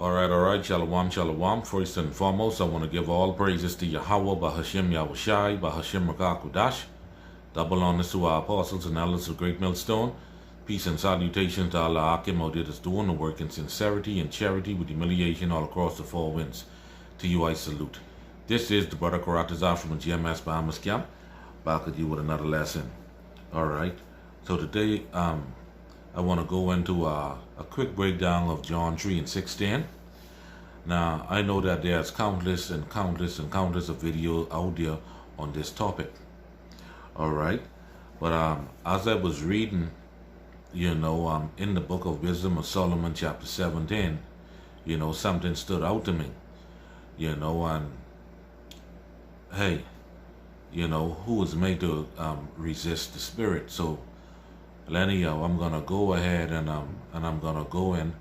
All right, shalom, shalom. First and foremost, I want to give all praises to Yahweh, Bahashim Yahushai, Bahashim Rakakudash. Double honors to our apostles and elders of Great Millstone. Peace and salutations to Allah Akim, out there that's doing the work in sincerity and charity with humiliation all across the four winds. To you I salute. This is the brother Chaarawtaza from the GMS Bahamas camp, back at you with another lesson. All right. So today, I want to go into a quick breakdown of John 3 and 16. Now, I know that there's countless and countless and countless of videos out there on this topic. All right. But as I was reading, in the book of Wisdom of Solomon, chapter 17, something stood out to me, and hey, who is made to resist the spirit? So, anyhow, I'm gonna go ahead and I'm gonna go in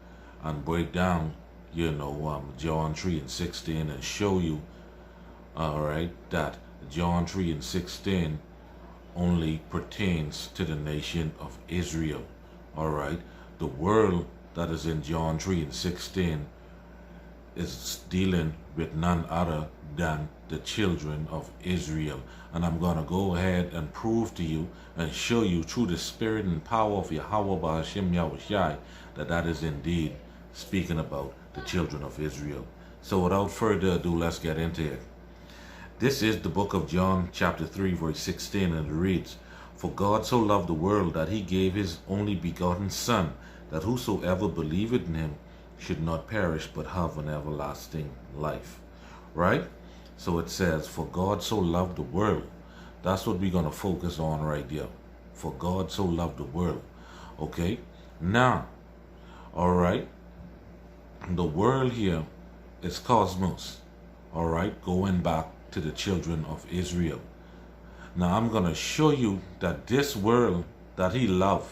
and break down, John 3 and 16 and show you, all right, that John 3 and 16 only pertains to the nation of Israel. All right, the world that is in John 3 and 16 is dealing with none other than the children of Israel. And I'm going to go ahead and prove to you and show you through the spirit and power of Yahweh Bahashim Yahushai that is indeed speaking about the children of Israel. So without further ado, let's get into it. This is the book of John chapter 3 verse 16, and it reads, "For God so loved the world that he gave his only begotten Son, that whosoever believeth in him should not perish but have an everlasting life." Right? So it says, for God so loved the world. That's what we're going to focus on right there. For God so loved the world. Okay? Now, all right, the world here is cosmos. All right? Going back to the children of Israel. Now, I'm going to show you that this world that he loved,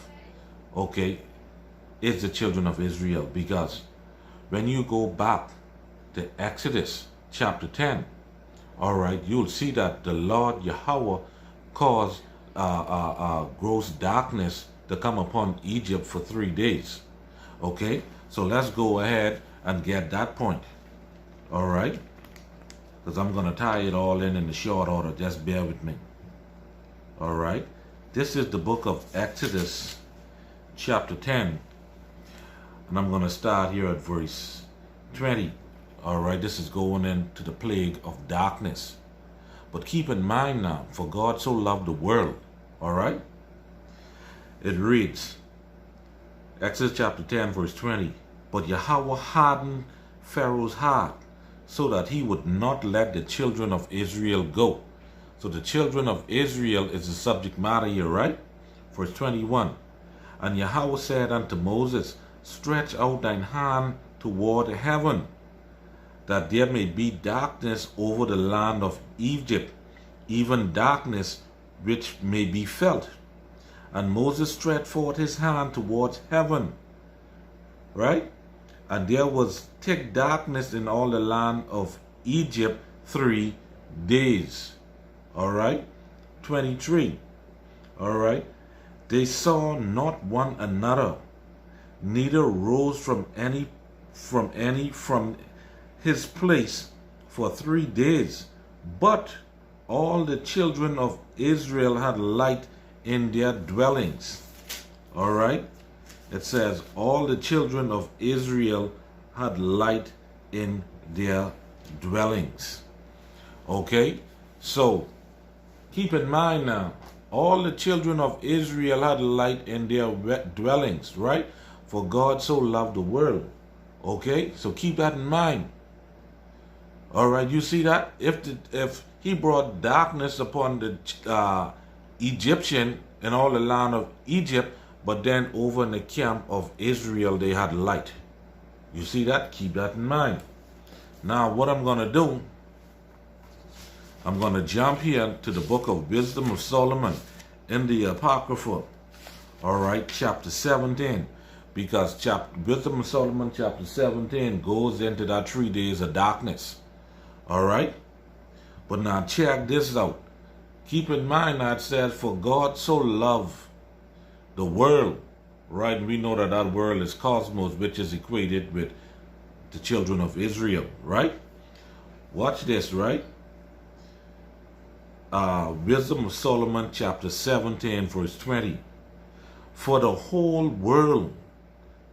okay, is the children of Israel. Because when you go back to Exodus chapter 10, all right, you'll see that the Lord Yahweh caused gross darkness to come upon Egypt for 3 days. Okay, so let's go ahead and get that point. All right, because I'm going to tie it all in the short order. Just bear with me. All right, this is the book of Exodus chapter 10, and I'm going to start here at verse 20. All right, this is going into the plague of darkness. But keep in mind now, for God so loved the world. All right, it reads, Exodus chapter 10 verse 20, "But Yahweh hardened Pharaoh's heart, so that he would not let the children of Israel go." So the children of Israel is the subject matter here, right? Verse 21, "And Yahweh said unto Moses, Stretch out thine hand toward heaven, that there may be darkness over the land of Egypt, even darkness which may be felt. And Moses stretched forth his hand towards heaven," right? "And there was thick darkness in all the land of Egypt 3 days. All right, 23. All right, "They saw not one another, neither rose from his place for 3 days. But all the children of Israel had light in their dwellings." All right, it says all the children of Israel had light in their dwellings. Okay, so keep in mind now, all the children of Israel had light in their dwellings, right? For God so loved the world. Okay, so keep that in mind. All right, you see that? If he brought darkness upon the Egyptian and all the land of Egypt, but then over in the camp of Israel they had light. You see that? Keep that in mind. Now what I'm going to do, I'm going to jump here to the book of Wisdom of Solomon in the Apocrypha. All right, chapter 17. Because Wisdom of Solomon chapter 17 goes into that 3 days of darkness. All right? But now check this out. Keep in mind that it says, for God so loved the world, right? We know that that world is cosmos, which is equated with the children of Israel, right? Watch this, right? Wisdom of Solomon, chapter 17, verse 20. For the whole world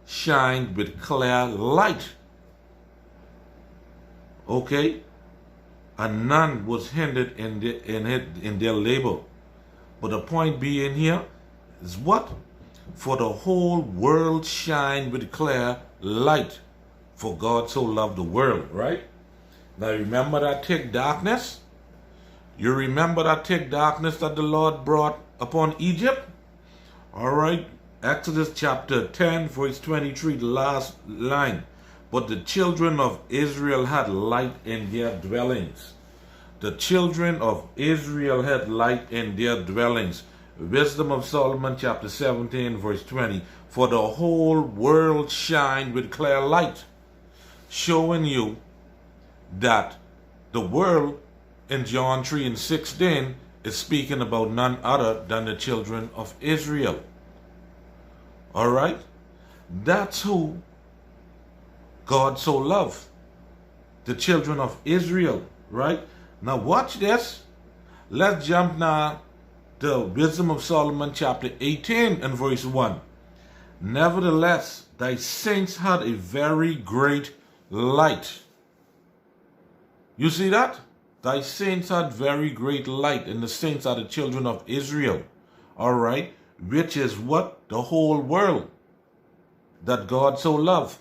shined with clear light. Okay? And none was hindered in their labor. But the point being here is what? For the whole world shined with clear light. For God so loved the world, right? Now remember that thick darkness? You remember that thick darkness that the Lord brought upon Egypt? All right. Exodus chapter 10, verse 23, the last line. But the children of Israel had light in their dwellings. The children of Israel had light in their dwellings. Wisdom of Solomon chapter 17, verse 20. For the whole world shined with clear light. Showing you that the world in John 3 and 16 is speaking about none other than the children of Israel. All right? That's who God so loved. The children of Israel, right? Now watch this. Let's jump now to Wisdom of Solomon chapter 18 and verse 1. Nevertheless, thy saints had a very great light. You see that? Thy saints had very great light, and the saints are the children of Israel. All right? Which is what? The whole world that God so loved.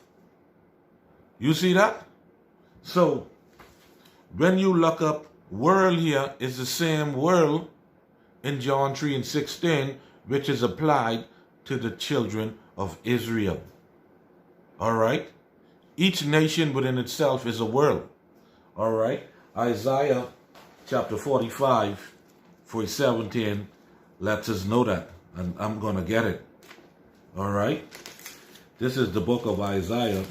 You see that? So, when you look up world here, is the same world in John 3 and 16, which is applied to the children of Israel. All right? Each nation within itself is a world. All right? Isaiah chapter 45, verse 17 lets us know that. And I'm going to get it. All right? This is the book of Isaiah,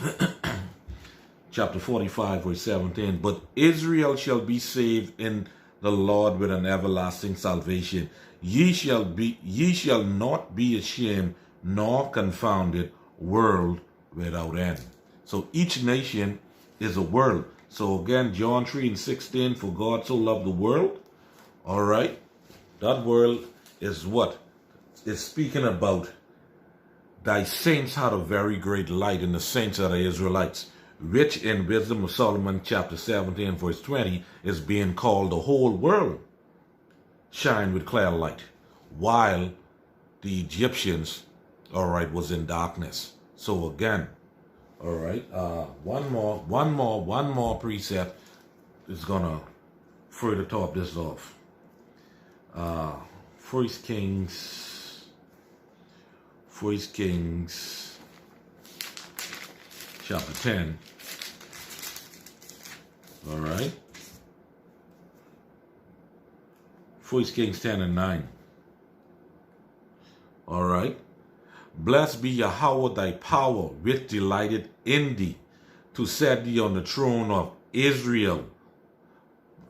chapter 45, verse 17. But Israel shall be saved in the Lord with an everlasting salvation. Ye shall not be ashamed nor confounded, world without end. So each nation is a world. So again, John 3 and 16, for God so loved the world. All right? That world is what? It's speaking about thy saints had a very great light, and the saints are the Israelites, which in Wisdom of Solomon chapter 17 verse 20 is being called the whole world shine with clear light, while the Egyptians, all right, was in darkness. So again, all right, one more precept is gonna further top this off. First Kings chapter 10. All right. 1 Kings 10 and 9. All right. Blessed be Yahweh thy power, which delighted in thee, to set thee on the throne of Israel.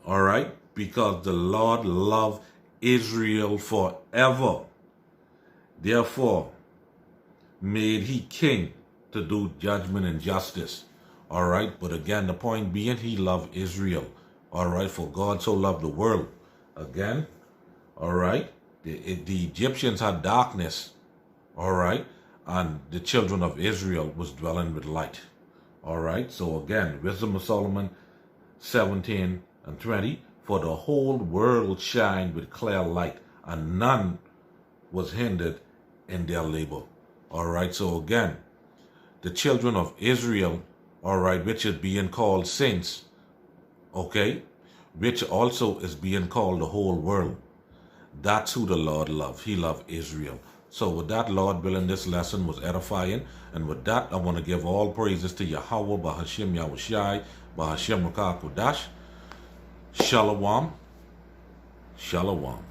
All right. Because the Lord loved Israel forever. Therefore, made he king to do judgment and justice. All right. But again, the point being, he loved Israel. All right. For God so loved the world. Again. All right. The Egyptians had darkness. All right. And the children of Israel was dwelling with light. All right. So again, Wisdom of Solomon 17 and 20. For the whole world shined with clear light, and none was hindered in their labor. All right. So again, the children of Israel, all right, which is being called saints, okay, which also is being called the whole world. That's who the Lord loved. He loved Israel. So with that, Lord willing, this lesson was edifying. And with that, I want to give all praises to Yahweh, Bahashim Yahushai, Bahashim Rakah Kodash. Shalom. Shalom.